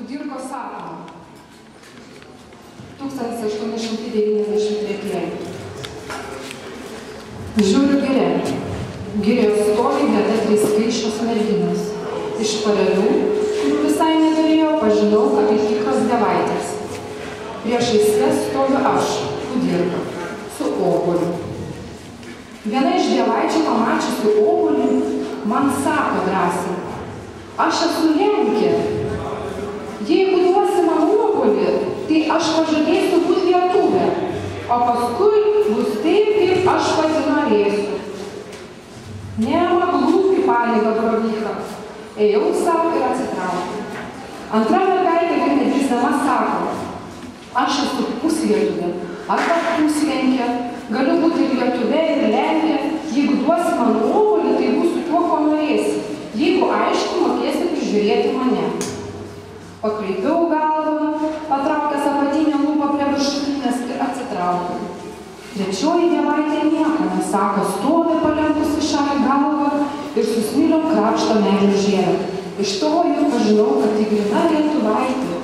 Kudirkos sapno. 1893. Žiūriu giria. Girioje stovi greta 3 skaičios merginos. Iš parelių, kurių visai neturėjau, pažinau kaip tikros dievaitės. Priešais jas stoviu aš, Kudirka, su obuoliu. Viena iš dievaičių pamačiusių obuolį man sako drąsiai: aš esu Lenkė. Jeigu duosi man obuolį, tai aš pažadėsiu būti lietuvė, o paskui bus taip, kaip aš pati norėsiu. Nemaglūpi pareiga brolyka. Ėjau savo ir atsitraukiau. Antra mergaitė, kaip nedrįsdama, sako: aš esu puslietuvė arba puslenkė, galiu būti ir lietuvė, ir Lenkė. Jeigu duosi man obuolį, tai būsiu tuo, ko norėsi. Jeigu aišku, mokėsi prižiūrėti mane. Pakreipiau galvą, patraukęs apatinę lūpą prie viršutinės ir atsitraukiau. Trečioji dievaitė nieko nesako, stovi palenkusi šalia galvą ir su smilium krapšto medžių žievę. Iš to jau pažinau, kad tai grina lietuvaitė.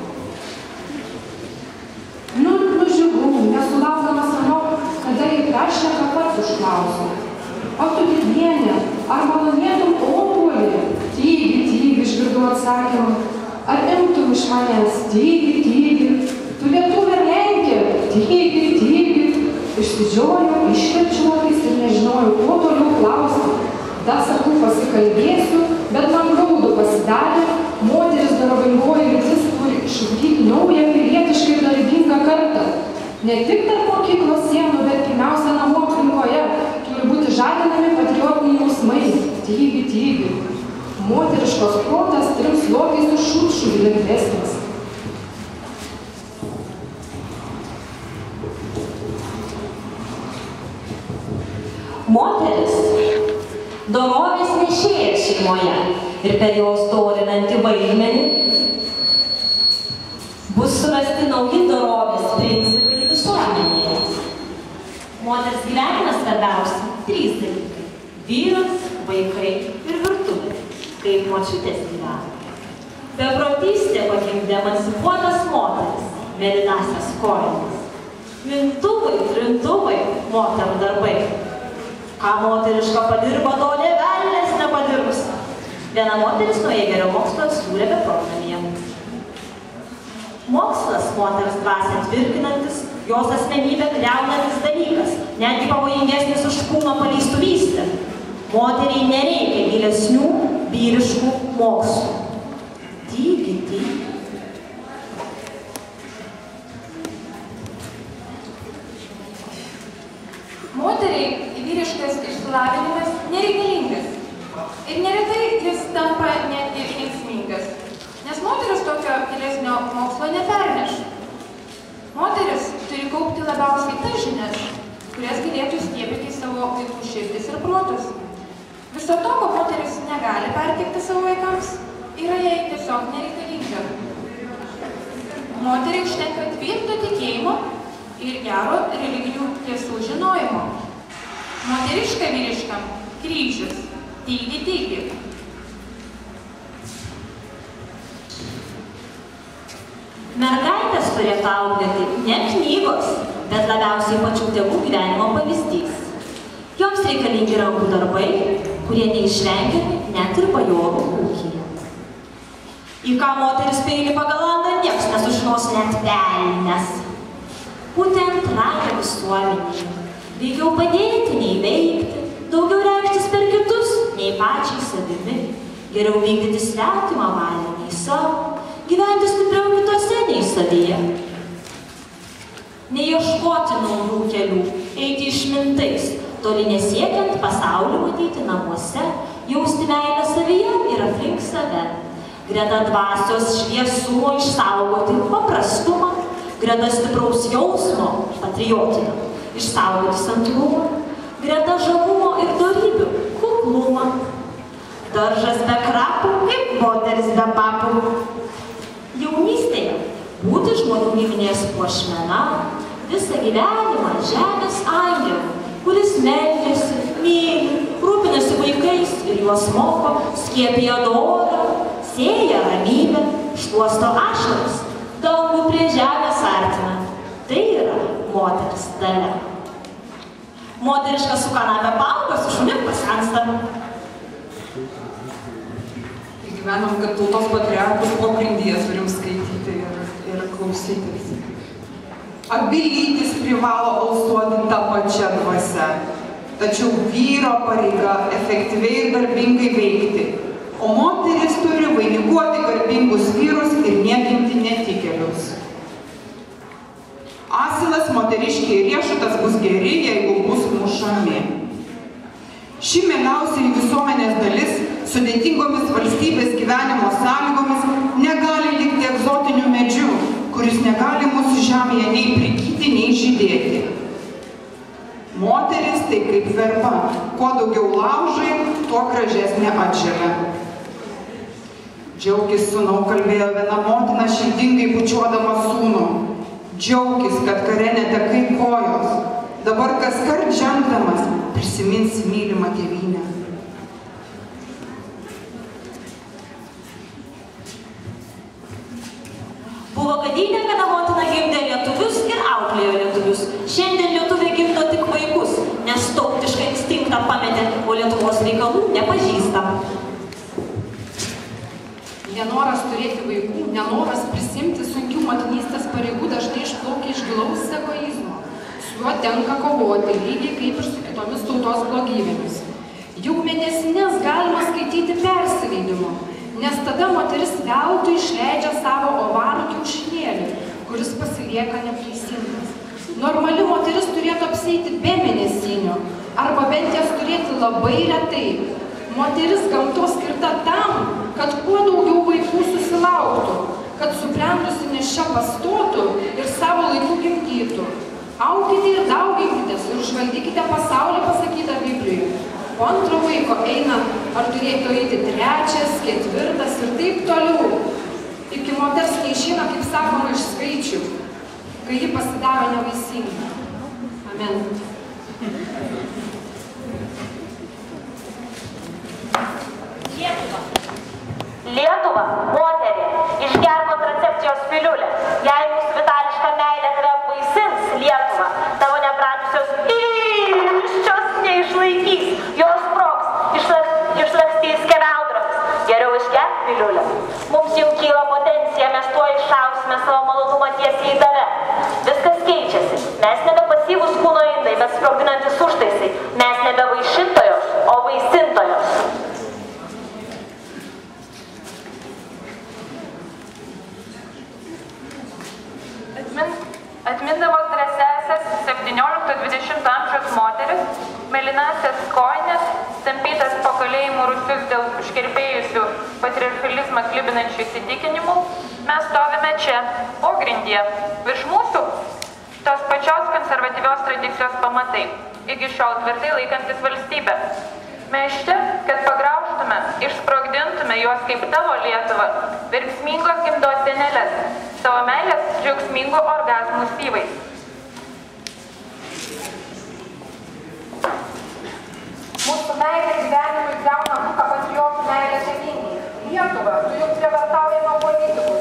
Nužiūrau, nesulaukdamas ano, kada jį prašneka pats užklausau: o tu Didvienė, ar malonėtum obuolį? Tygi, išgirdau atsakymą. Ar imtum iš manęs? Tygi. Tu lietuvė Lenkė? Tygi. Išsidžiojau, išverčiau akis ir nežinojau, kuo toliau klausti. Dar sakau, pasikalbėsiu, bet man graudu pasidarė. Moteris darbingoji lytis turi išugdyti naują pilietišką ir darbingą kartą. Ne tik tarp mokyklos sienų, bet pirmiausia namų aplinkoje turi būti žadinami patriotiniai jausmai. Tygi. Moteriškos protas 3 slogiais už šūdšūdį lengvesnis. Moteris dorovės nešėjas šeimoje ir per jos dorinantį vaidmenį bus surasti nauji dorovės principai visuomenėje. Moters gyvenimas svarbiausia 3 dalykai: vyras, vaikai ir virtuvė, kaip močiutės gyvena. Beprotystė pagimdė emancipuotas moteris, mėlynasias kojines. Mintuvai, trintuvai, moterų darbai. Ką moteriška padirba, to nė velnės nepadirbus. Viena moteris nuo Jėgerio mokslo atsidūrė beprotnamyje. Mokslas moters dvasią tvirkinantis, jos asmenybę griaunantis dalykas, netgi pavojingesnis už kūno paleistuvystę. Moteriai nereikia gilesnių vyriškų mokslų. Tygi. Moteriai vyriškas išsilavinimas nereikalingas. Ir neretai jis tampa netgi kenksmingas, nes moteris tokio gilesnio mokslo neperneša. Moteris turi kaupti labiausiai tas žinias, kurias galėtų skiepyti savo vaikų širdis ir protus. Viso to, ko moteris negali perteikti savo vaikams, yra jai tiesiog nereikalinga. Moteriai užtenka tvirto tikėjimo ir gero religinių tiesų žinojimo. Moteriška vyriškam kryžius. Tygi. Mergaitės turėtų auklėti ne knygos, bet labiausiai pačių tėvų gyvenimo pavyzdys. Joms reikalingi rankų darbai, kurie neišvengiami net ir bajorų ūkyje. Į ką moteris peilį pagal landą nieks nesužinos net velnias. Būtent ragina visuomenėje. Veikiau padėti nei veikti, daugiau reikštis per kitus nei pačiai savimi. Geriau vykdyti svetimą valią nei savo, gyventi stipriau kitose nei savyje. Neieškoti naujų kelių, eiti išmintais, toli nesiekiant pasaulį matyti namuose, jausti meilę savyje ir aplink save. Greta dvasios šviesumo išsaugoti paprastumą, greta stipraus jausmo, patriotinio, išsaugoti santrumą, greta žavumo ir dorybių, kuklumą. Daržas be krapų, kaip moteris be papų. Jaunystėje būti žmonių giminės puošmena, visą gyvenimą žemės angelu, kuris meldžiasi, myli, rūpinasi vaikais ir juos moko, skiepija dorą, sėja ramybę, šluosto ašaras, dangų prie žemės artina. Tai yra moteris Dalia. Moteriška su kanapė paauga, su šunim pasensta. Gyvenam, kad tautos patriarchus po grindyje turim skaityti ir klausytis. Abi lytis privalo alsuoti tą pačią dvasią, tačiau vyro pareiga efektyviai ir darbingai veikti, o moteris turi vainikuoti garbingus vyrus ir niekinti netikėlius. Asilas, moteriškiai ir riešutas bus geri, jeigu bus mušami. Ši mieliausiai visuomenės dalis sudėtingomis valstybės gyvenimo sąlygomis negali likti egzotiniu medžiu, kuris negali mūsų žemėje nei prigyti, nei žydėti. Moteris tai kaip verba, kuo daugiau laužai, tuo gražesnė atžemė. Džiaukis, sūnau, kalbėjo viena motina širdingai bučiuodama sūnų. Džiaukis, kad kare netekai kojos. Dabar kaskart žengdamas prisimins mylimą tėvynę. Buvo gadynė, kada motina gimdė lietuvius ir auklėjo lietuvius. Šiandien lietuviai gimdo tik vaikus, nes tautišką instinktą pametė, o Lietuvos reikalų nepažįsta. Nenoras turėti vaikų, nenoras prisimti sunkių motinystės pareigų dažnai išplaukia iš gilaus egoizmo. Su juo tenka kovoti, lygiai kaip ir su kitomis tautos blogybėmis. Juk mėnesinės galima skaityti persileidimu, nes tada moteris veltui išleidžia savo ovarų kiaušinėlį, kuris pasilieka neprisingtas. Normali moteris turėtų apsieiti be mėnesinių, arba bent jas turėti labai retai. Moteris gamtos skirta tam, kad kuo daugiau vaikų susilauktų, kad subrendusi neščia pastotų ir savo laiku gimdytų. Aukite ir dauginkitės ir užvaldykite pasaulį, pasakyta Biblijoje. Po antro vaiko eina, ar turėtų eiti trečias, ketvirtas ir taip toliau. Iki moters neišeina, kaip sakoma, iš skaičių, kai ji pasidaro nevaisinga. Amen. Lietuva, moterė, išgerk kontracepcijos piliulę. Jei mūsų vitališka meilė tave apvaisins, Lietuva, tavo nepratusios įščios neišlaikys, jos sprogs, išlakstys skeveldromis. Geriau išgerk piliulę. Mums jau kyla potencija, mes tuo iššausime savo malonumą tiesiai į tave. Viskas keičiasi. Mes nebe pasyvūs kūno indai, bet sprogdinantis užtaisai. Mes nebe vaišintojos, o vaisintojos. Atmindamos drąsiąsias 17-20 amžiaus moteris, mėlynąsias kojines, tampytas po kalėjimų rūsius dėl užkerpėjusių patriarchalizmą klibinančių įsitikinimų, mes stovime čia, pogrindyje, virš mūsų tos pačios konservatyvios tradicijos pamatai, iki šiol tvirtai laikantis valstybę. Mes čia, kad pagraužtume, išsprogdintume juos kaip tavo Lietuvą, verksmingos gimdos senelės, savo meilės džiaugsmingų orgazmų syvais. Mūsų meilė gyvenimui gauna buką patriotų meilę tėvynei. Lietuva, tu juk prievartaujama politikų,